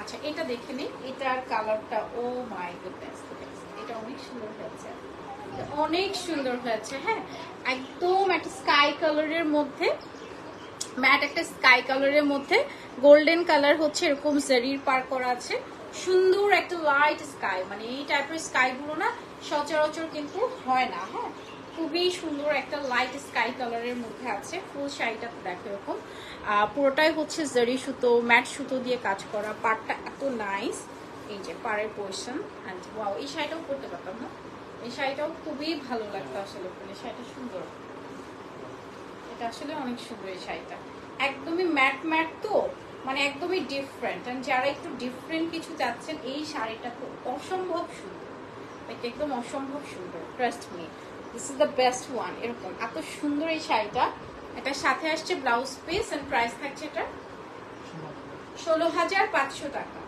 আচ্ছা এটা দেখে নিই, এটার কালারটা ও মাই গুডনেস, এটা অনেক সুন্দর হয়েছে, অনেক সুন্দর হয়েছে। হ্যাঁ, একদম একটা স্কাই কালারের মধ্যে, ম্যাট একটা স্কাই কালারের মধ্যে গোল্ডেন কালার হচ্ছে এরকম জারির পার করা আছে, সুন্দর একটা লাইট স্কাই, মানে এই টাইপের স্কাই গুলো না সচরাচর কিন্তু হয় না। হ্যাঁ, খুবই সুন্দর একটা লাইট স্কাই কালারের মধ্যে আছে। ফুল শাড়িটা তো দেখো এরকম পুরোটাই হচ্ছে জারি সুতো, ম্যাট সুতো দিয়ে কাজ করা, পাড়টা এত নাইস। এই যে পাড়ের পোর্শন, অ্যান্ড ওয়াও, এই শাড়িটাও পরতে পারতাম না, এই শাড়িটাও খুবই ভালো লাগতো আসলে, শাড়িটা সুন্দর, এটা আসলে অনেক সুন্দর। এই শাড়িটা একদমই ম্যাট ম্যাট, তো মানে একদমই ডিফারেন্ট, এন্ড যারা একটু ডিফারেন্ট কিছু চাচ্ছেন এই শাড়িটা তো অসম্ভব সুন্দর, একদম অসম্ভব সুন্দর, trust me, this is the best one. এরকম এত সুন্দর এই শাড়িটা, এটার সাথে আসছে ব্লাউজ পিস, এন্ড প্রাইস থাকছে এটা 16,500 টাকা।